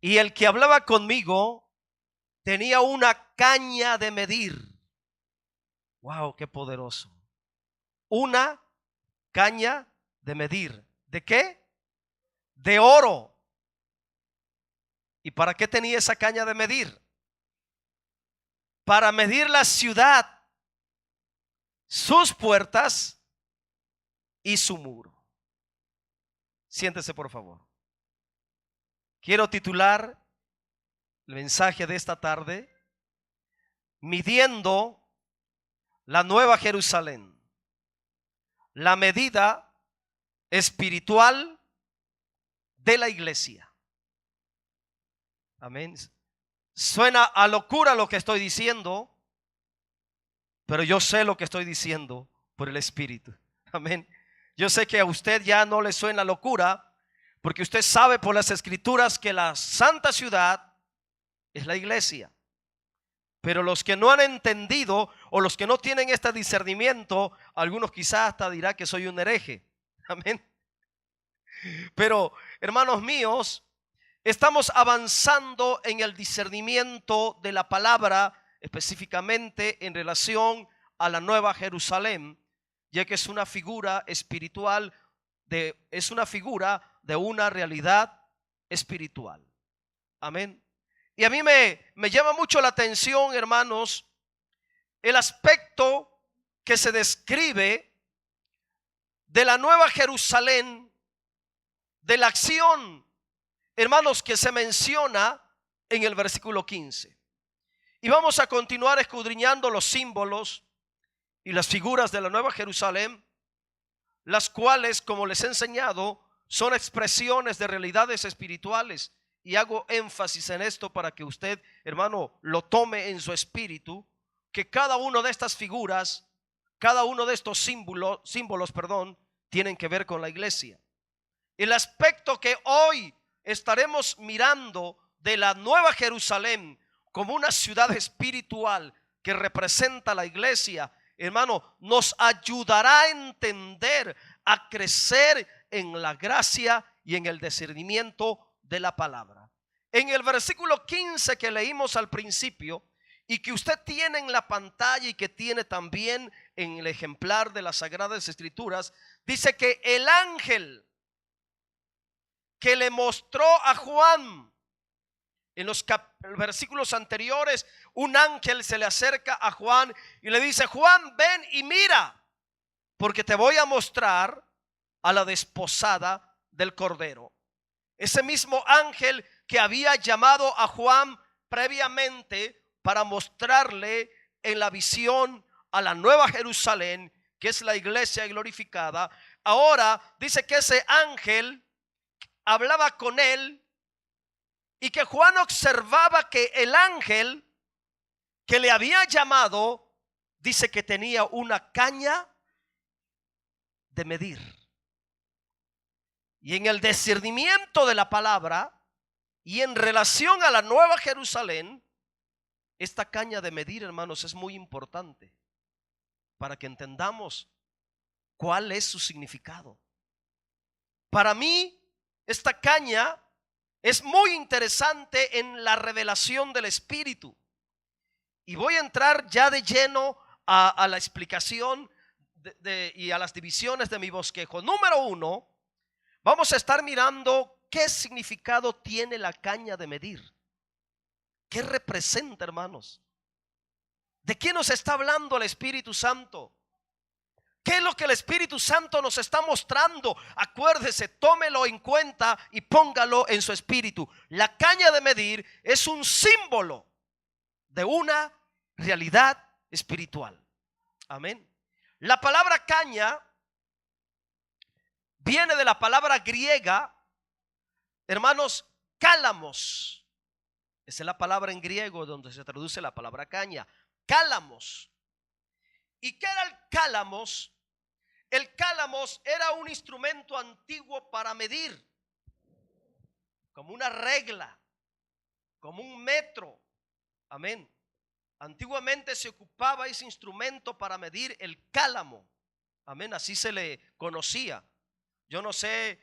Y el que hablaba conmigo tenía una caña de medir. Wow, qué poderoso. Una caña de medir. ¿De qué? De oro. ¿Y para qué tenía esa caña de medir? Para medir la ciudad, sus puertas y su muro. Siéntese, por favor. Quiero titular el mensaje de esta tarde: midiendo la nueva Jerusalén, la medida espiritual de la iglesia. Amén. Suena a locura lo que estoy diciendo, pero yo sé lo que estoy diciendo por el Espíritu. Amén. Yo sé que a usted ya no le suena locura, porque usted sabe por las Escrituras que la santa ciudad es la iglesia. Pero los que no han entendido, o los que no tienen este discernimiento, algunos quizás hasta dirán que soy un hereje. Amén. Pero, hermanos míos, estamos avanzando en el discernimiento de la palabra, específicamente en relación a la Nueva Jerusalén, ya que es una figura espiritual, es una figura de una realidad espiritual. Amén. Y a mí me llama mucho la atención, hermanos, el aspecto que se describe de la Nueva Jerusalén, de la acción, hermanos, que se menciona en el versículo 15. Y vamos a continuar escudriñando los símbolos y las figuras de la Nueva Jerusalén, las cuales, como les he enseñado, son expresiones de realidades espirituales. Y hago énfasis en esto para que usted, hermano, lo tome en su espíritu, que cada una de estas figuras, cada uno de estos símbolos, tienen que ver con la iglesia. El aspecto que hoy estaremos mirando de la Nueva Jerusalén como una ciudad espiritual que representa la iglesia, hermano, nos ayudará a entender, a crecer en la gracia y en el discernimiento de la palabra. En el versículo 15 que leímos al principio, y que usted tiene en la pantalla y que tiene también en el ejemplar de las Sagradas Escrituras, dice que el ángel que le mostró a Juan, en los versículos anteriores, un ángel se le acerca a Juan y le dice: Juan, ven y mira, porque te voy a mostrar a la desposada del Cordero. Ese mismo ángel que había llamado a Juan previamente para mostrarle en la visión a la Nueva Jerusalén, que es la iglesia glorificada, ahora dice que ese ángel hablaba con él y que Juan observaba que el ángel que le había llamado, dice que tenía una caña de medir. Y en el discernimiento de la palabra y en relación a la Nueva Jerusalén, esta caña de medir, hermanos, es muy importante para que entendamos cuál es su significado. Para mí, esta caña es muy interesante en la revelación del Espíritu. Y voy a entrar ya de lleno a la explicación y a las divisiones de mi bosquejo. Número 1, vamos a estar mirando qué significado tiene la caña de medir. ¿Qué representa, hermanos? ¿De qué nos está hablando el Espíritu Santo? ¿Qué es lo que el Espíritu Santo nos está mostrando? Acuérdese, tómelo en cuenta y póngalo en su espíritu. La caña de medir es un símbolo de una realidad espiritual. Amén. La palabra caña viene de la palabra griega, hermanos, cálamos. Esa es la palabra en griego donde se traduce la palabra caña. Cálamos. ¿Y qué era el cálamos? El cálamos era un instrumento antiguo para medir, como una regla, como un metro. Amén. Antiguamente se ocupaba ese instrumento para medir el cálamo. Amén, así se le conocía. Yo no sé,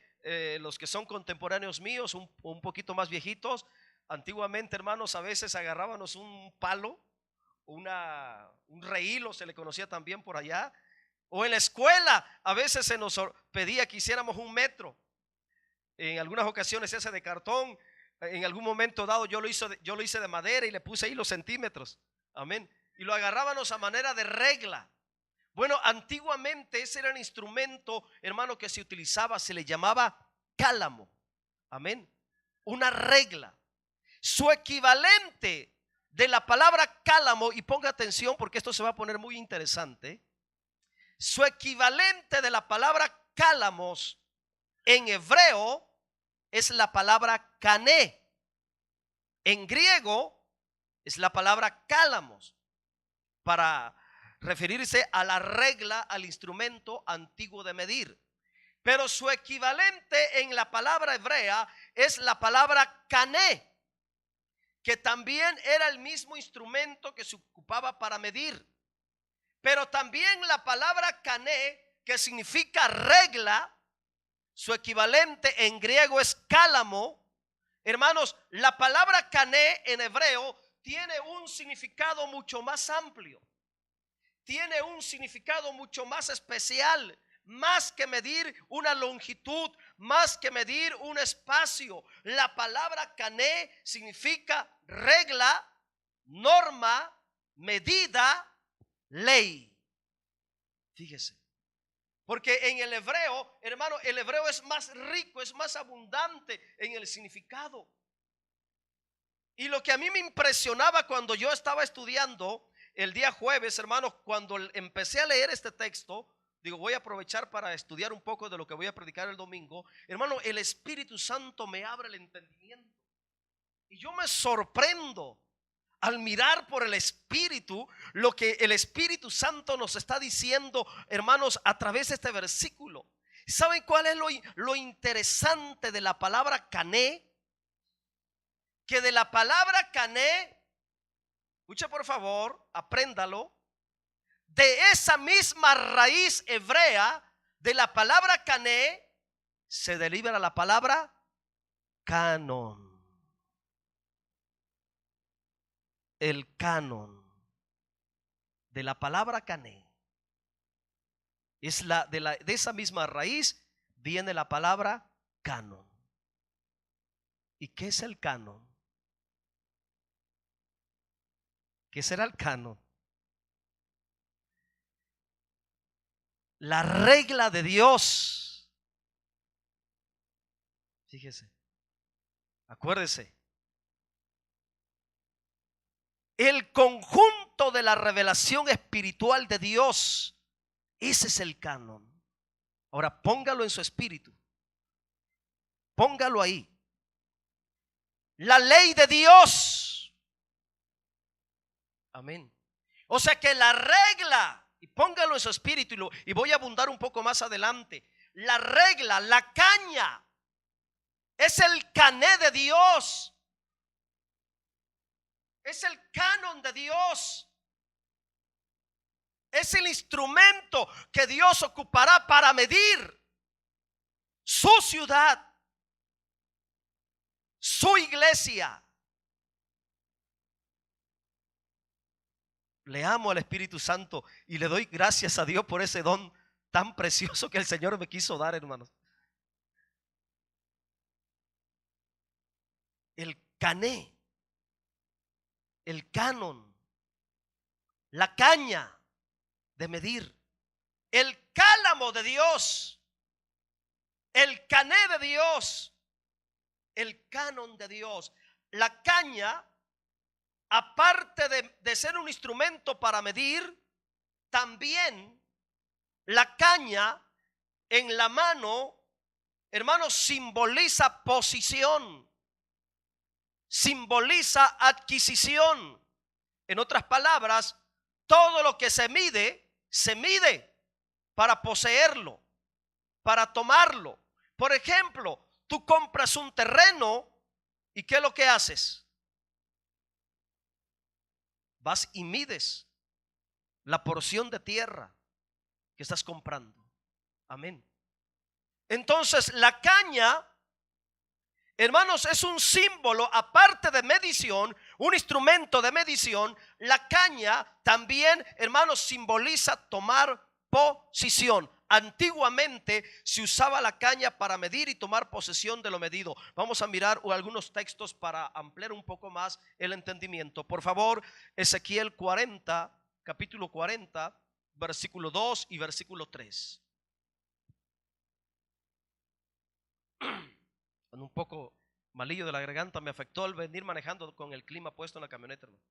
los que son contemporáneos míos, un poquito más viejitos, Antiguamente, hermanos, a veces agarrábamos un palo, un rehilo, se le conocía también por allá. O en la escuela, a veces se nos pedía que hiciéramos un metro. En algunas ocasiones ese de cartón. En algún momento dado yo lo hice de madera y le puse ahí los centímetros. Amén. Y lo agarrábamos a manera de regla. Bueno, antiguamente ese era el instrumento, hermano, que se utilizaba, se le llamaba cálamo. Amén. Una regla. Su equivalente de la palabra cálamo, y ponga atención porque esto se va a poner muy interesante. Su equivalente de la palabra cálamos en hebreo es la palabra cané. En griego es la palabra cálamos, para referirse a la regla, al instrumento antiguo de medir. Pero su equivalente en la palabra hebrea es la palabra cané, que también era el mismo instrumento que se ocupaba para medir. Pero también la palabra cané, que significa regla, su equivalente en griego es cálamo. Hermanos, la palabra cané en hebreo tiene un significado mucho más amplio. Tiene un significado mucho más especial. Más que medir una longitud, más que medir un espacio. La palabra cané significa regla, norma, medida, ley. Fíjese. Porque en el hebreo, hermano, el hebreo es más rico, es más abundante en el significado. Y lo que a mí me impresionaba cuando yo estaba estudiando el día jueves, hermanos, cuando empecé a leer este texto, digo, voy a aprovechar para estudiar un poco de lo que voy a predicar el domingo. Hermano, el Espíritu Santo me abre el entendimiento. Y yo me sorprendo al mirar por el Espíritu lo que el Espíritu Santo nos está diciendo, hermanos, a través de este versículo. ¿Saben cuál es lo interesante de la palabra cané? Que de la palabra cané, escucha por favor, apréndalo, de esa misma raíz hebrea, de la palabra cané, se deriva la palabra canon. El canon de la palabra cané es de esa misma raíz viene la palabra canon. ¿Y qué es el canon? ¿Qué será el canon? La regla de Dios. Fíjese, acuérdese. El conjunto de la revelación espiritual de Dios, ese es el canon. Ahora póngalo en su espíritu. Póngalo ahí. La ley de Dios. Amén. O sea que la regla, y póngalo en su espíritu, y voy a abundar un poco más adelante. La regla, la caña, es el cané de Dios. Es el canon de Dios. Es el instrumento que Dios ocupará para medir su ciudad, su iglesia. Le amo al Espíritu Santo y le doy gracias a Dios por ese don tan precioso que el Señor me quiso dar, hermanos. El cané, el canon, la caña de medir, el cálamo de Dios, el cané de Dios, el canon de Dios. La caña, aparte de ser un instrumento para medir, también la caña en la mano, hermanos, simboliza posición, simboliza adquisición. En otras palabras, todo lo que se mide para poseerlo, para tomarlo. Por ejemplo, tú compras un terreno y ¿qué es lo que haces? Vas y mides la porción de tierra que estás comprando. Amén. Entonces la caña hermanos, es un símbolo, aparte de medición, un instrumento de medición. La caña también, hermanos, simboliza tomar posición. Antiguamente se usaba la caña para medir y tomar posesión de lo medido. Vamos a mirar algunos textos para ampliar un poco más el entendimiento. Por favor, Ezequiel 40, capítulo 40, versículo 2 y versículo 3. Un poco malillo de la garganta me afectó al venir manejando con el clima puesto en la camioneta, hermano.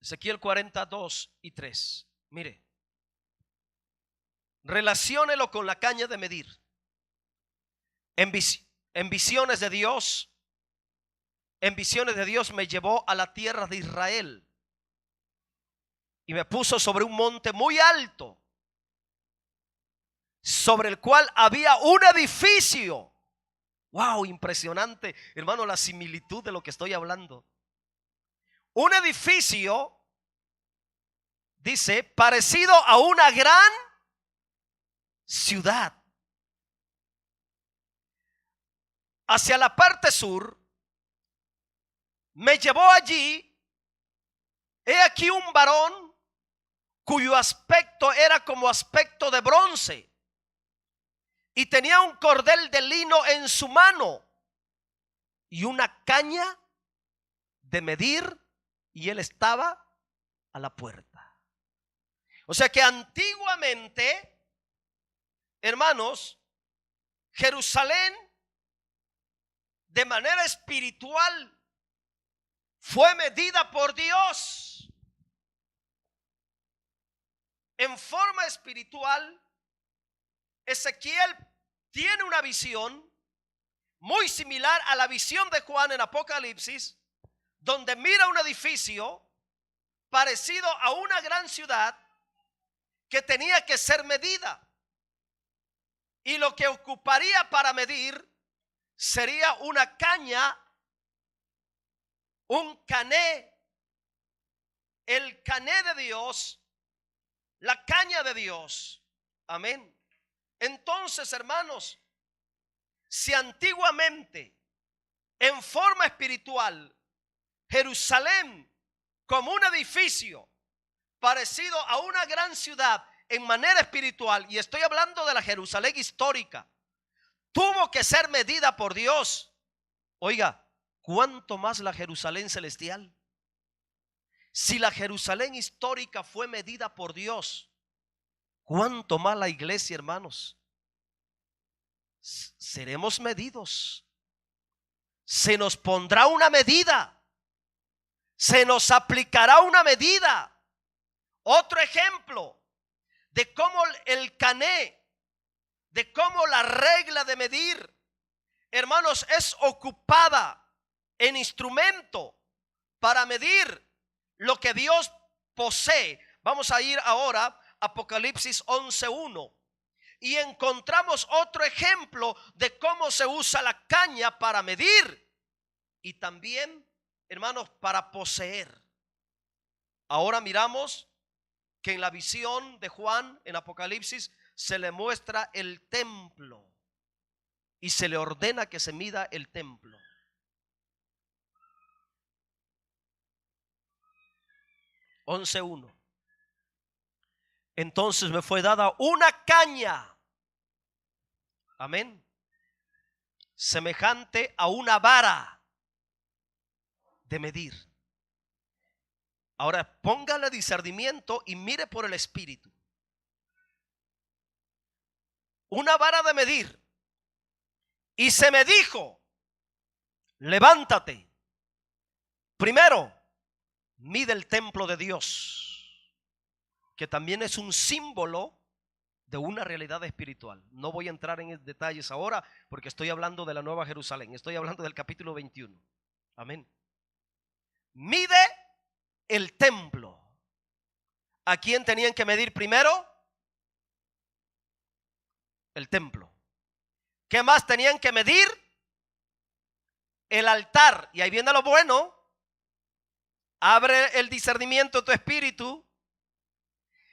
Ezequiel 42 y 3. Mire, relaciónelo con la caña de medir. En visiones de Dios, me llevó a la tierra de Israel y me puso sobre un monte muy alto, sobre el cual había un edificio. Wow, impresionante, hermano, la similitud de lo que estoy hablando. Un edificio, dice, parecido a una gran ciudad. Hacia la parte sur, me llevó allí. He aquí un varón cuyo aspecto era como aspecto de bronce, y tenía un cordel de lino en su mano y una caña de medir, y él estaba a la puerta. O sea que antiguamente, hermanos, Jerusalén de manera espiritual fue medida por Dios. En forma espiritual, Ezequiel tiene una visión muy similar a la visión de Juan en Apocalipsis, donde mira un edificio parecido a una gran ciudad que tenía que ser medida, y lo que ocuparía para medir sería una caña, un cané, el cané de Dios, la caña de Dios. Amén. Entonces, hermanos, si antiguamente en forma espiritual Jerusalén como un edificio parecido a una gran ciudad en manera espiritual, y estoy hablando de la Jerusalén histórica, tuvo que ser medida por Dios. Oiga, ¿cuánto más la Jerusalén celestial? Si la Jerusalén histórica fue medida por Dios, ¿cuánto más la iglesia, hermanos? Seremos medidos. Se nos pondrá una medida, se nos aplicará una medida. Otro ejemplo de cómo el cané, de cómo la regla de medir, hermanos, es ocupada en instrumento para medir lo que Dios posee. Vamos a ir ahora a Apocalipsis 11:1 y encontramos otro ejemplo de cómo se usa la caña para medir y también, hermanos, para poseer. Ahora miramos que en la visión de Juan en Apocalipsis se le muestra el templo y se le ordena que se mida el templo. (11:1). Entonces me fue dada una caña, amén, semejante a una vara de medir. Ahora póngale discernimiento y mire por el espíritu. Una vara de medir. Y se me dijo: levántate. Primero, mide el templo de Dios, que también es un símbolo de una realidad espiritual. No voy a entrar en detalles ahora porque estoy hablando de la Nueva Jerusalén. Estoy hablando del capítulo 21. Amén. Mide el templo. ¿A quién tenían que medir primero? El templo. ¿Qué más tenían que medir? El altar. Y ahí viene lo bueno. Abre el discernimiento de tu espíritu.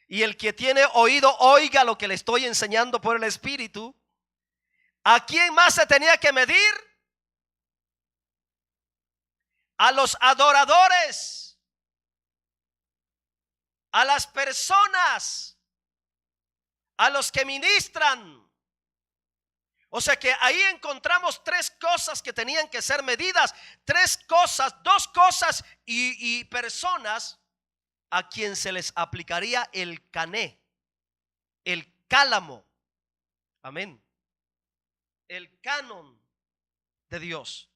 Y el que tiene oído, oiga lo que le estoy enseñando por el espíritu. ¿A quién más se tenía que medir? A los adoradores, a las personas, a los que ministran. O sea que ahí encontramos tres cosas que tenían que ser medidas, tres cosas, dos cosas y personas a quien se les aplicaría el cané, el cálamo, amén, el canon de Dios.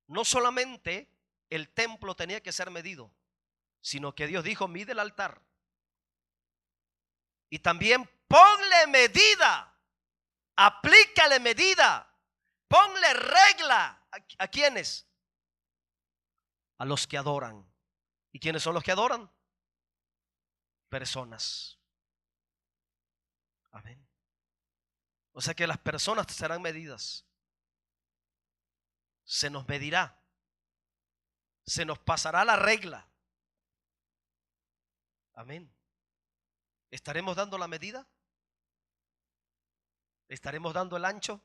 No solamente el templo tenía que ser medido, sino que Dios dijo: mide el altar. Y también ponle medida, aplícale medida, ponle regla. ¿A quiénes? A los que adoran. ¿Y quiénes son los que adoran? Personas. Amén. O sea que las personas serán medidas. Se nos medirá. Se nos pasará la regla. Amén. ¿Estaremos dando la medida? ¿Estaremos dando el ancho?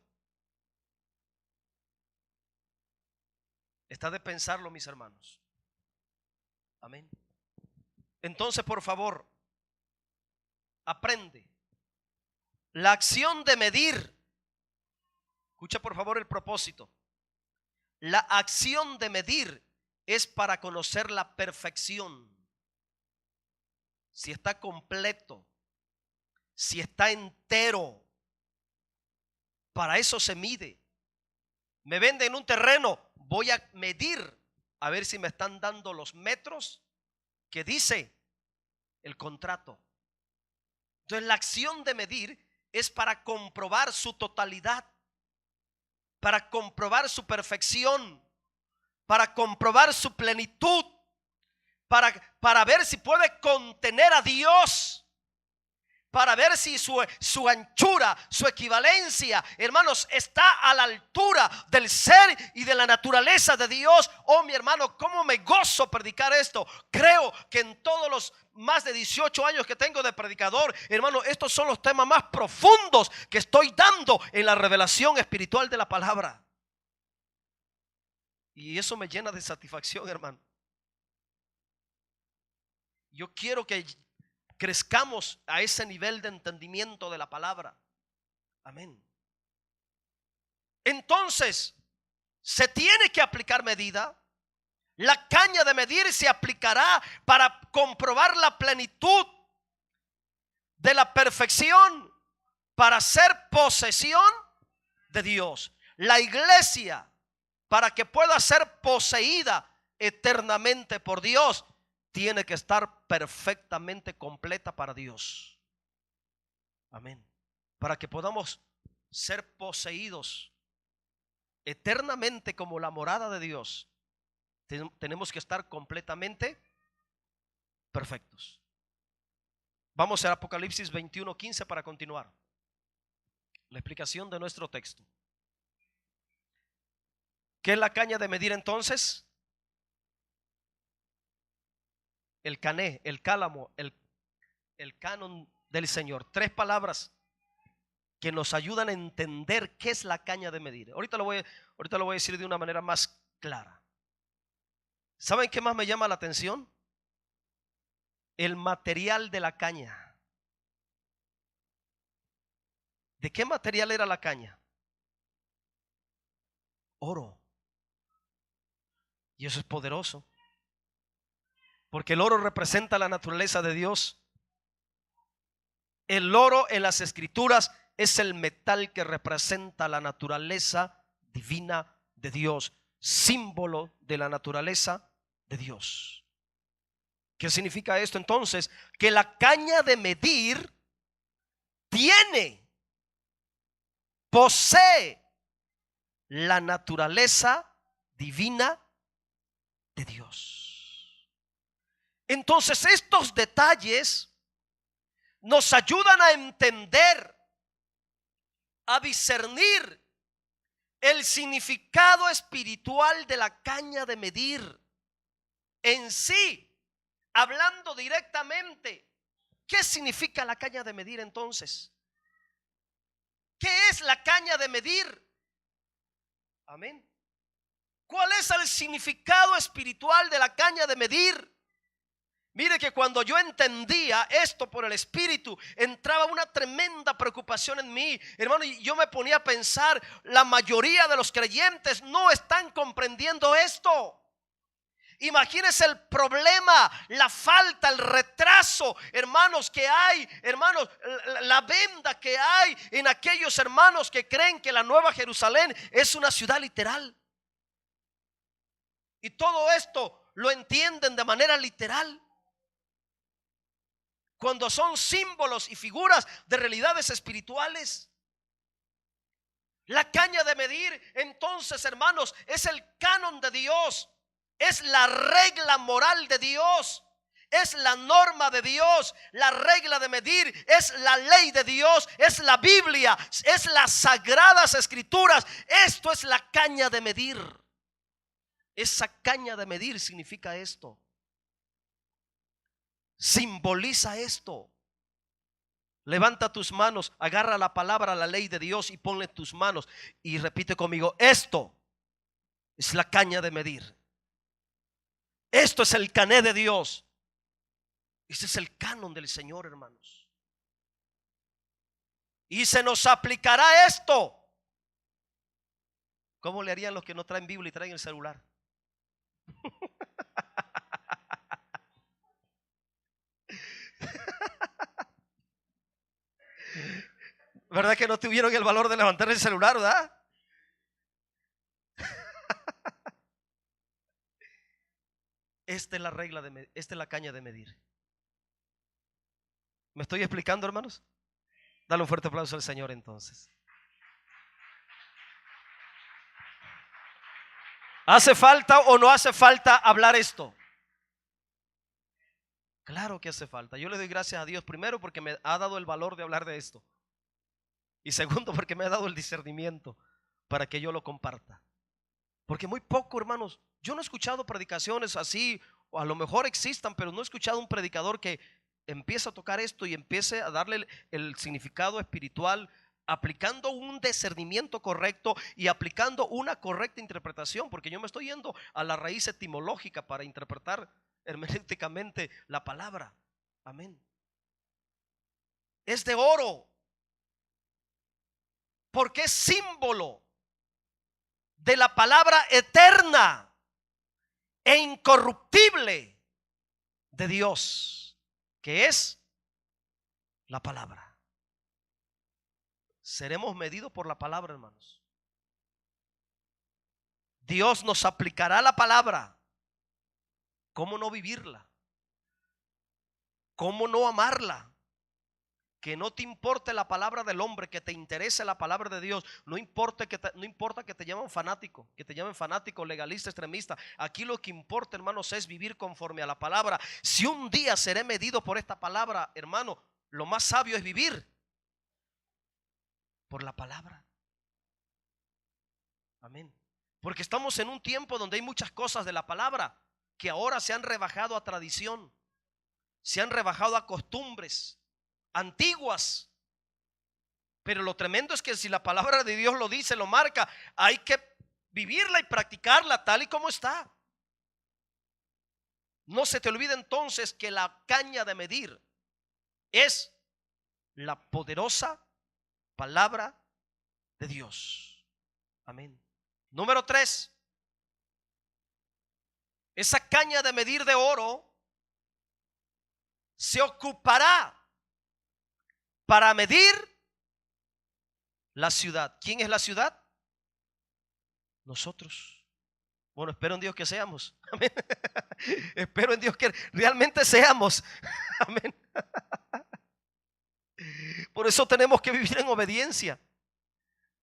Está de pensarlo, mis hermanos. Amén. Entonces, por favor, aprende. La acción de medir. Escucha por favor el propósito. La acción de medir es para conocer la perfección. Si está completo, si está entero. Para eso se mide. Me venden un terreno, voy a medir a ver si me están dando los metros que dice el contrato. Entonces la acción de medir es para comprobar su totalidad, para comprobar su perfección, para comprobar su plenitud, para ver si puede contener a Dios, para ver si su anchura, su equivalencia, hermanos, está a la altura del ser y de la naturaleza de Dios. Oh, mi hermano, cómo me gozo predicar esto. Creo que en todos los más de 18 años que tengo de predicador, hermano, estos son los temas más profundos que estoy dando en la revelación espiritual de la palabra. Y eso me llena de satisfacción, hermano. Yo quiero que crezcamos a ese nivel de entendimiento de la palabra. Amén. Entonces, se tiene que aplicar medida. La caña de medir se aplicará para comprobar la plenitud de la perfección, para ser posesión de Dios. La iglesia, para que pueda ser poseída eternamente por Dios, tiene que estar perfectamente completa para Dios. Amén. Para que podamos ser poseídos eternamente como la morada de Dios, tenemos que estar completamente perfectos. Vamos a Apocalipsis 21:15 para continuar la explicación de nuestro texto. ¿Qué es la caña de medir entonces? El cané, el cálamo, el canon del Señor. Tres palabras que nos ayudan a entender qué es la caña de medir. Ahorita lo voy a decir de una manera más clara. ¿Saben qué más me llama la atención? El material de la caña. ¿De qué material era la caña? Oro. Y eso es poderoso, porque el oro representa la naturaleza de Dios. El oro en las escrituras es el metal que representa la naturaleza divina de Dios, símbolo de la naturaleza de Dios. ¿Qué significa esto entonces? Que la caña de medir posee la naturaleza divina de Dios. Entonces estos detalles nos ayudan a entender, a discernir el significado espiritual de la caña de medir en sí, hablando directamente. ¿Qué significa la caña de medir entonces? ¿Qué es la caña de medir? Amén. ¿Cuál es el significado espiritual de la caña de medir? Mire que cuando yo entendía esto por el Espíritu, entraba una tremenda preocupación en mí, hermano, y yo me ponía a pensar, la mayoría de los creyentes no están comprendiendo esto. Imagínense el problema, la falta, el retraso, hermanos, que hay, hermanos, la venda que hay en aquellos hermanos que creen que la Nueva Jerusalén es una ciudad literal. Y todo esto lo entienden de manera literal, cuando son símbolos y figuras de realidades espirituales. La caña de medir, entonces, hermanos, es el canon de Dios, es la regla moral de Dios, es la norma de Dios. La regla de medir es la ley de Dios, es la Biblia, es las sagradas escrituras. Esto es la caña de medir. Esa caña de medir significa esto. Simboliza esto. Levanta tus manos, agarra la palabra, la ley de Dios y ponle tus manos y repite conmigo: esto es la caña de medir. Esto es el cané de Dios. Este es el canon del Señor, hermanos. Y se nos aplicará esto. ¿Cómo le harían los que no traen Biblia y traen el celular? ¿Verdad que no tuvieron el valor de levantar el celular, verdad? Esta es la regla esta es la caña de medir. ¿Me estoy explicando, hermanos? Dale un fuerte aplauso al Señor entonces. ¿Hace falta o no hace falta hablar esto? Claro que hace falta. Yo le doy gracias a Dios, primero porque me ha dado el valor de hablar de esto, y segundo porque me ha dado el discernimiento para que yo lo comparta. Porque muy poco, hermanos, yo no he escuchado predicaciones así, o a lo mejor existan, pero no he escuchado un predicador que empiece a tocar esto y empiece a darle el significado espiritual, aplicando un discernimiento correcto y aplicando una correcta interpretación, porque yo me estoy yendo a la raíz etimológica para interpretar hermenéuticamente la palabra. Amén. Es de oro, porque es símbolo de la palabra eterna e incorruptible de Dios, que es la palabra. Seremos medidos por la palabra, hermanos. Dios nos aplicará la palabra. ¿Cómo no vivirla? ¿Cómo no amarla? Que no te importe la palabra del hombre, que te interese la palabra de Dios. No importa que te llamen fanático, que te llamen fanático, legalista, extremista. Aquí lo que importa, hermanos, es vivir conforme a la palabra. Si un día seré medido por esta palabra, hermano, lo más sabio es vivir por la palabra. Amén. Porque estamos en un tiempo donde hay muchas cosas de la palabra que ahora se han rebajado a tradición, se han rebajado a costumbres antiguas. Pero lo tremendo es que si la palabra de Dios lo dice, lo marca, hay que vivirla y practicarla tal y como está. No se te olvide entonces que la caña de medir es la poderosa palabra de Dios. Amén. Número 3. Esa caña de medir de oro se ocupará para medir la ciudad. ¿Quién es la ciudad? Nosotros. Bueno, espero en Dios que seamos. Amén. Espero en Dios que realmente seamos. Amén. Por eso tenemos que vivir en obediencia.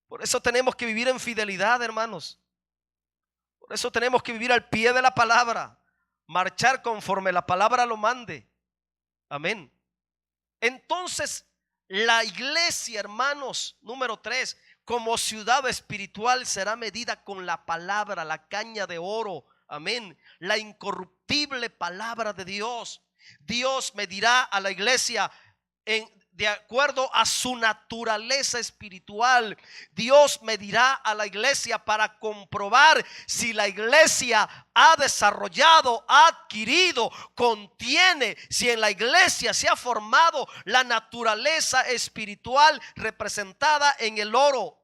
Por eso tenemos que vivir en fidelidad, hermanos. Por eso tenemos que vivir al pie de la palabra, marchar conforme la palabra lo mande. Amén. Entonces, la iglesia, hermanos, número 3, como ciudad espiritual será medida con la palabra, la caña de oro. Amén. La incorruptible palabra de Dios. Dios medirá a la iglesia de acuerdo a su naturaleza espiritual. Dios medirá a la iglesia para comprobar si la iglesia ha desarrollado, ha adquirido, contiene, si en la iglesia se ha formado la naturaleza espiritual representada en el oro.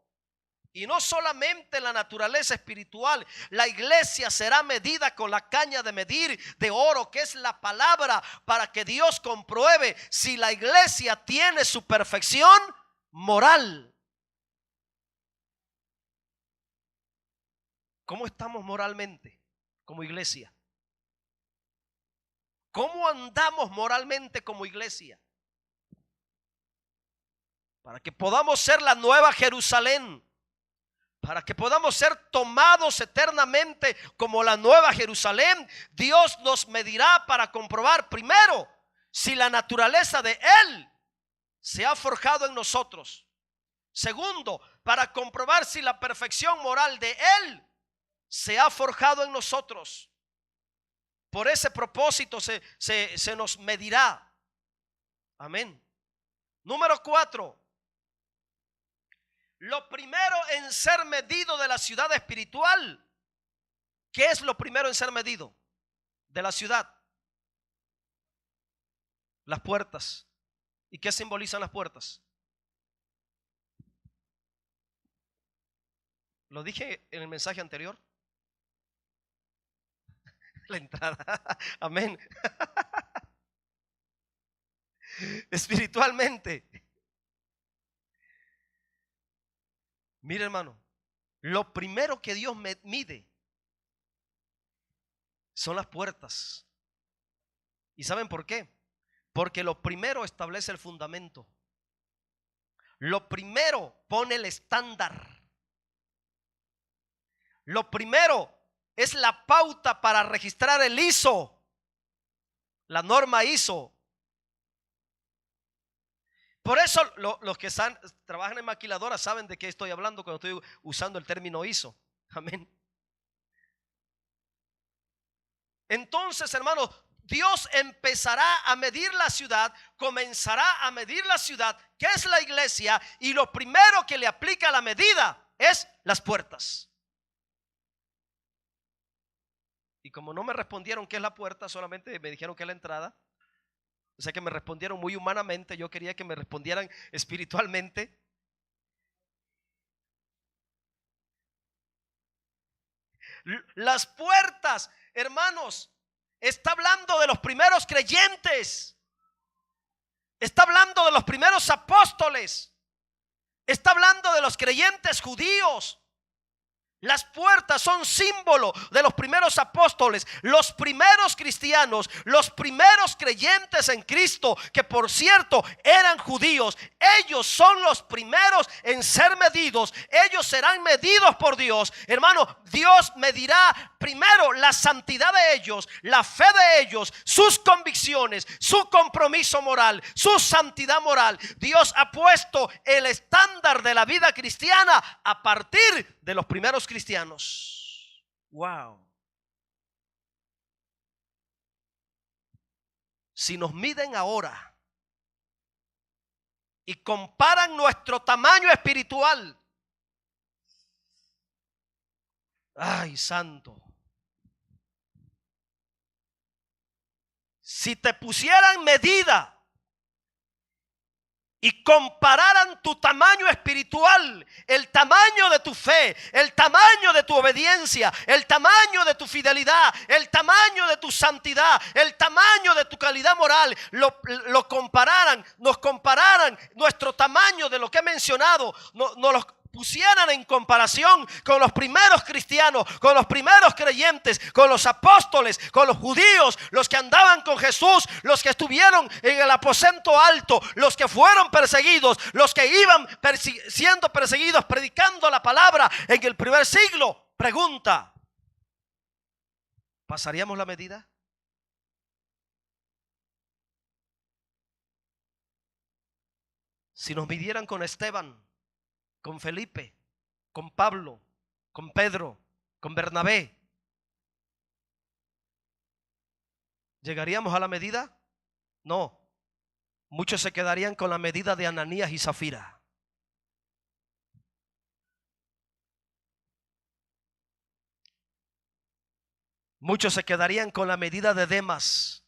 Y no solamente la naturaleza espiritual, la iglesia será medida con la caña de medir de oro, que es la palabra, para que Dios compruebe si la iglesia tiene su perfección moral. ¿Cómo estamos moralmente como iglesia? ¿Cómo andamos moralmente como iglesia? Para que podamos ser la nueva Jerusalén, para que podamos ser tomados eternamente como la nueva Jerusalén, Dios nos medirá para comprobar primero si la naturaleza de Él se ha forjado en nosotros. Segundo, para comprobar si la perfección moral de Él se ha forjado en nosotros. Por ese propósito se nos medirá. Amén. Número 4. Lo primero en ser medido de la ciudad espiritual. ¿Qué es lo primero en ser medido de la ciudad? Las puertas. ¿Y qué simbolizan las puertas? Lo dije en el mensaje anterior. La entrada. Amén. Espiritualmente. Mire, hermano, lo primero que Dios mide son las puertas. ¿Y saben por qué? Porque lo primero establece el fundamento. Lo primero pone el estándar. Lo primero es la pauta para registrar el ISO, la norma ISO. Por eso los que trabajan en maquiladoras saben de qué estoy hablando cuando estoy usando el término ISO. Amén. Entonces, hermanos, Dios empezará a medir la ciudad, comenzará a medir la ciudad, que es la iglesia, y lo primero que le aplica la medida es las puertas. Y como no me respondieron qué es la puerta, solamente me dijeron que es la entrada. O sea que me respondieron muy humanamente. Yo quería que me respondieran espiritualmente. Las puertas, hermanos, está hablando de los primeros creyentes. Está hablando de los primeros apóstoles. Está hablando de los creyentes judíos. Las puertas son símbolo de los primeros apóstoles, los primeros cristianos, los primeros creyentes en Cristo, que por cierto eran judíos. Ellos son los primeros en ser medidos. Ellos serán medidos por Dios. Hermano, Dios medirá primero la santidad de ellos, la fe de ellos, sus convicciones, su compromiso moral, su santidad moral. Dios ha puesto el estándar de la vida cristiana a partir de los primeros cristianos. Wow. Si nos miden ahora y comparan nuestro tamaño espiritual, ay, santo, si te pusieran medida y compararan tu tamaño espiritual, el tamaño de tu fe, el tamaño de tu obediencia, el tamaño de tu fidelidad, el tamaño de tu santidad, el tamaño de tu calidad moral, lo compararan, nos compararan nuestro tamaño de lo que he mencionado, nos lo pusieran en comparación con los primeros cristianos, con los primeros creyentes, con los apóstoles, con los judíos, los que andaban con Jesús, los que estuvieron en el aposento alto, los que fueron perseguidos, los que iban siendo perseguidos predicando la palabra en el primer siglo. Pregunta: ¿pasaríamos la medida? Si nos midieran con Esteban, con Felipe, con Pablo, con Pedro, con Bernabé, ¿llegaríamos a la medida? No. Muchos se quedarían con la medida de Ananías y Zafira. Muchos se quedarían con la medida de Demas.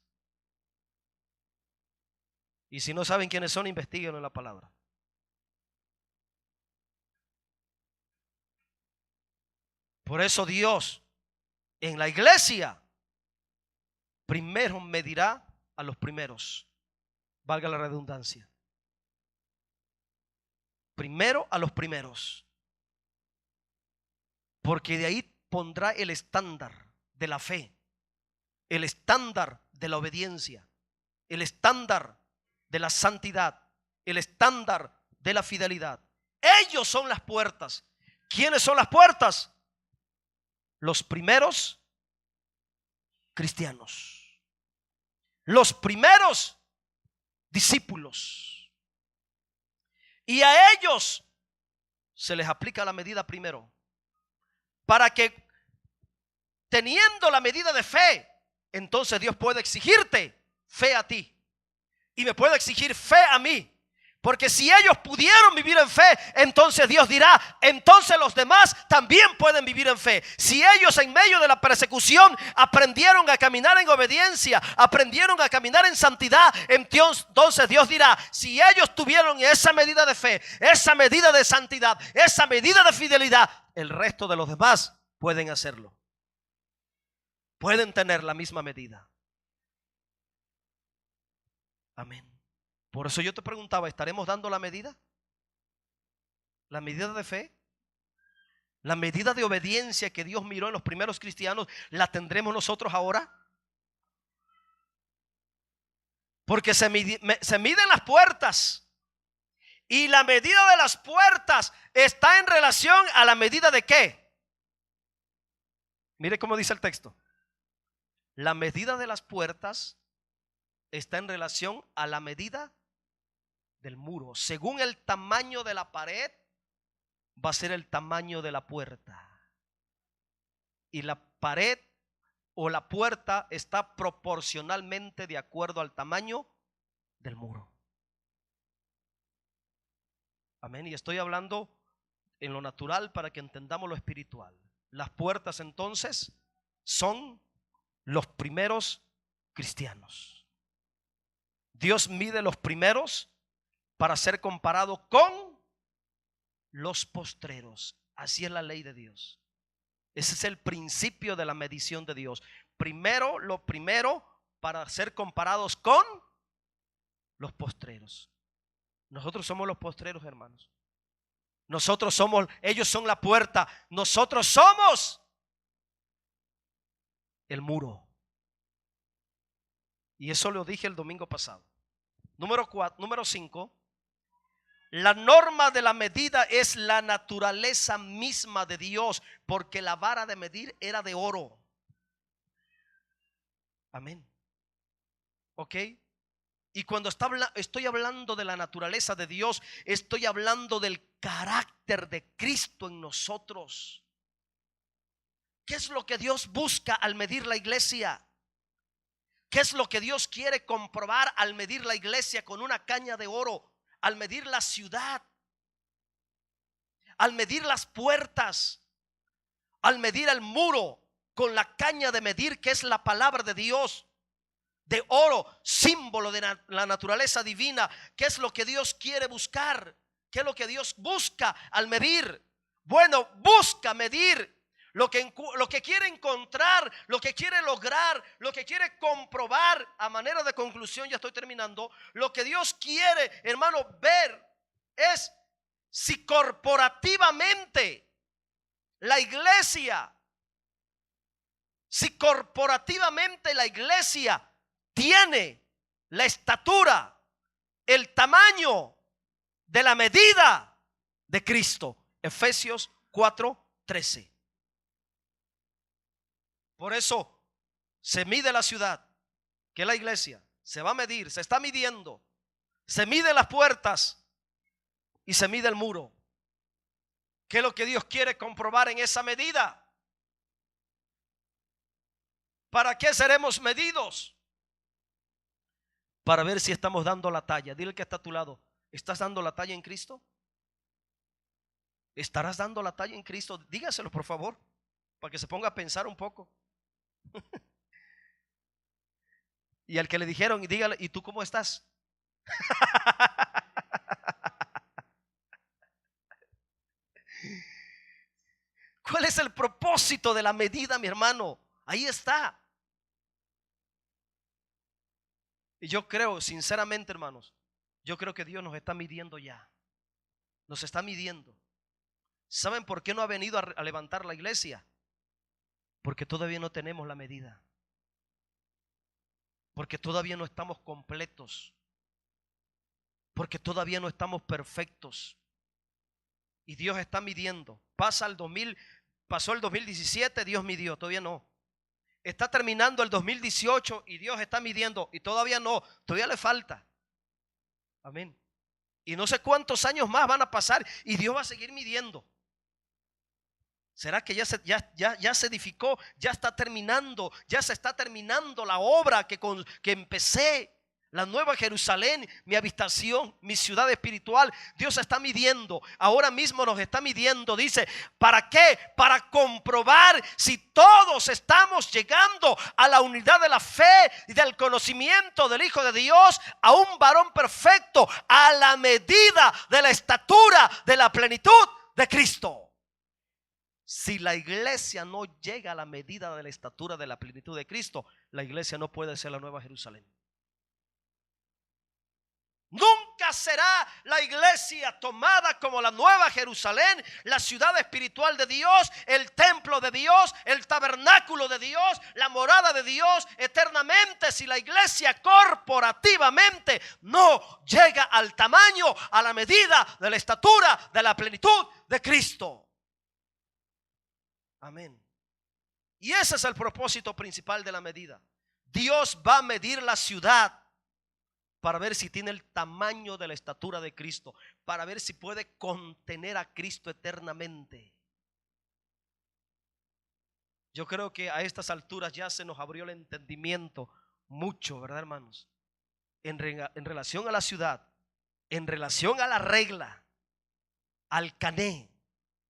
Y si no saben quiénes son, investiguen en la palabra. Por eso Dios en la iglesia primero medirá a los primeros. Valga la redundancia. Primero a los primeros. Porque de ahí pondrá el estándar de la fe, el estándar de la obediencia, el estándar de la santidad, el estándar de la fidelidad. Ellos son las puertas. ¿Quiénes son las puertas? Los primeros cristianos, los primeros discípulos. Y a ellos se les aplica la medida primero, para que teniendo la medida de fe, entonces Dios puede exigirte fe a ti y me puede exigir fe a mí. Porque si ellos pudieron vivir en fe, entonces Dios dirá, entonces los demás también pueden vivir en fe. Si ellos en medio de la persecución aprendieron a caminar en obediencia, aprendieron a caminar en santidad, entonces Dios dirá, si ellos tuvieron esa medida de fe, esa medida de santidad, esa medida de fidelidad, el resto de los demás pueden hacerlo. Pueden tener la misma medida. Amén. Por eso yo te preguntaba, ¿estaremos dando la medida? ¿La medida de fe? ¿La medida de obediencia que Dios miró en los primeros cristianos, la tendremos nosotros ahora? Porque se miden las puertas. Y la medida de las puertas está en relación a la medida de ¿qué? Mire cómo dice el texto. La medida de las puertas está en relación a la medida del muro. Según el tamaño de la pared, va a ser el tamaño de la puerta. Y la pared o la puerta está proporcionalmente de acuerdo al tamaño del muro. Amén. Y estoy hablando en lo natural para que entendamos lo espiritual. Las puertas entonces son los primeros cristianos. Dios mide los primeros para ser comparado con los postreros. Así es la ley de Dios. Ese es el principio de la medición de Dios. Primero, lo primero para ser comparados con los postreros. Nosotros somos los postreros, hermanos. Nosotros somos, ellos son la puerta. Nosotros somos el muro. Y eso lo dije el domingo pasado. Número 5. La norma de la medida es la naturaleza misma de Dios, porque la vara de medir era de oro. Amén. ¿Ok? Y cuando estoy hablando de la naturaleza de Dios, estoy hablando del carácter de Cristo en nosotros. ¿Qué es lo que Dios busca al medir la iglesia? ¿Qué es lo que Dios quiere comprobar al medir la iglesia con una caña de oro? Al medir la ciudad, al medir las puertas, al medir el muro con la caña de medir que es la palabra de Dios, de oro, símbolo de la naturaleza divina. ¿Qué es lo que Dios quiere buscar? ¿Qué es lo que Dios busca al medir? Bueno, busca medir lo que quiere encontrar, lo que quiere lograr, lo que quiere comprobar. A manera de conclusión, ya estoy terminando. Lo que Dios quiere, hermano, ver es si corporativamente la iglesia, tiene la estatura, el tamaño de la medida de Cristo. Efesios 4:13. Por eso se mide la ciudad, que es la iglesia. Se va a medir, se está midiendo. Se mide las puertas y se mide el muro. ¿Qué es lo que Dios quiere comprobar en esa medida? ¿Para qué seremos medidos? para ver si estamos dando la talla. Dile que está a tu lado: ¿estás dando la talla en Cristo? ¿Estarás dando la talla en Cristo? Dígaselo, por favor, para que se ponga a pensar un poco. Y al que le dijeron, y dígale: ¿y tú cómo estás? ¿Cuál es el propósito de la medida, mi hermano? Ahí está. Y yo creo, sinceramente, hermanos, yo creo que Dios nos está midiendo ya. Nos está midiendo. ¿Saben por qué no ha venido a levantar la iglesia? Porque todavía no tenemos la medida. Porque todavía no estamos completos. Porque todavía no estamos perfectos. Y Dios está midiendo. Pasó el 2017, Dios midió, todavía no. Está terminando el 2018 y Dios está midiendo, y todavía no, todavía le falta. Amén. Y no sé cuántos años más van a pasar y Dios va a seguir midiendo. ¿Será que ya se edificó? Ya está terminando, ya se está terminando la obra que empecé. La nueva Jerusalén, mi habitación, mi ciudad espiritual. Dios está midiendo, ahora mismo nos está midiendo. Dice, ¿para qué? Para comprobar si todos estamos llegando a la unidad de la fe y del conocimiento del Hijo de Dios, a un varón perfecto, a la medida de la estatura de la plenitud de Cristo. Si la iglesia no llega a la medida de la estatura de la plenitud de Cristo, la iglesia no puede ser la nueva Jerusalén. Nunca será la iglesia tomada como la nueva Jerusalén, la ciudad espiritual de Dios, el templo de Dios, el tabernáculo de Dios, la morada de Dios eternamente, si la iglesia corporativamente no llega al tamaño, a la medida de la estatura de la plenitud de Cristo. Amén. Y ese es el propósito principal de la medida. Dios va a medir la ciudad para ver si tiene el tamaño de la estatura de Cristo, para ver si puede contener a Cristo eternamente. Yo creo que a estas alturas ya se nos abrió el entendimiento mucho, ¿verdad, hermanos? En relación a la ciudad, en relación a la regla, al cané,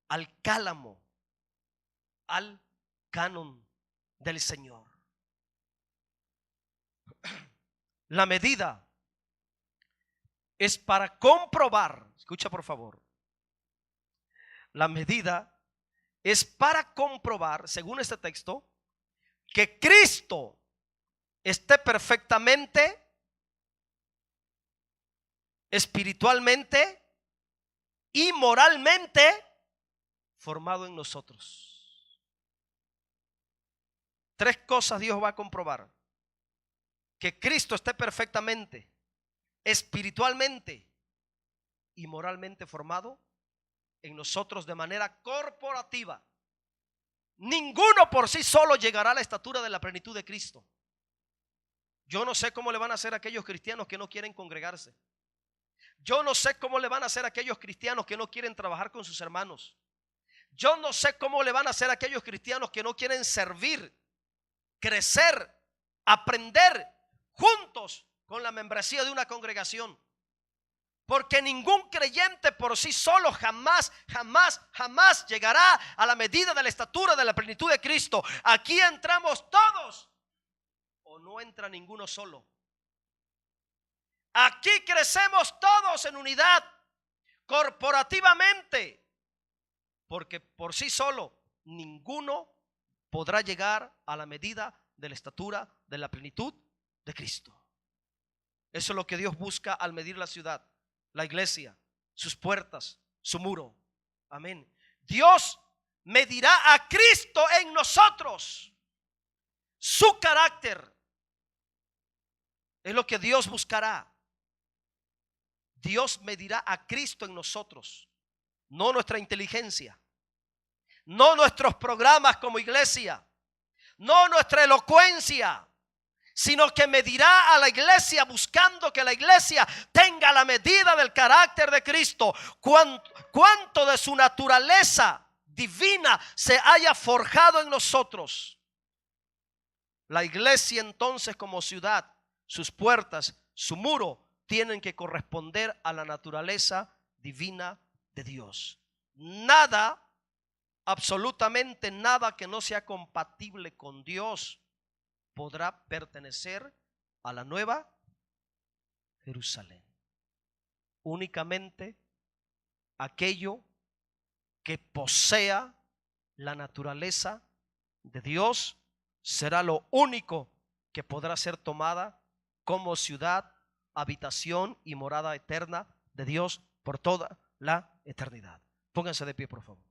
al cálamo, al canon del Señor. La medida es para comprobar, escucha por favor, la medida es para comprobar, según este texto, que Cristo esté perfectamente, espiritualmente y moralmente formado en nosotros. Tres cosas Dios va a comprobar: que Cristo esté perfectamente, espiritualmente y moralmente formado en nosotros de manera corporativa. Ninguno por sí solo llegará a la estatura de la plenitud de Cristo. Yo no sé cómo le van a hacer a aquellos cristianos que no quieren congregarse. Yo no sé cómo le van a hacer a aquellos cristianos que no quieren trabajar con sus hermanos. Yo no sé cómo le van a hacer a aquellos cristianos que no quieren servir, crecer, aprender juntos con la membresía de una congregación. Porque ningún creyente por sí solo jamás llegará a la medida de la estatura de la plenitud de Cristo. Aquí entramos todos o no entra ninguno solo. Aquí crecemos todos en unidad, corporativamente, porque por sí solo ninguno podrá llegar a la medida de la estatura de la plenitud de Cristo. Eso es lo que Dios busca al medir la ciudad, la iglesia, sus puertas, su muro. Amén. Dios medirá a Cristo en nosotros. Su carácter es lo que Dios buscará. Dios medirá a Cristo en nosotros, no nuestra inteligencia, no nuestros programas como iglesia, no nuestra elocuencia, sino que medirá a la iglesia buscando que la iglesia tenga la medida del carácter de Cristo. Cuánto de su naturaleza divina se haya forjado en nosotros. La iglesia entonces como ciudad, sus puertas, su muro, tienen que corresponder a la naturaleza divina de Dios. Nada, absolutamente nada que no sea compatible con Dios podrá pertenecer a la nueva Jerusalén. Únicamente aquello que posea la naturaleza de Dios será lo único que podrá ser tomada como ciudad, habitación y morada eterna de Dios por toda la eternidad. Pónganse de pie, por favor.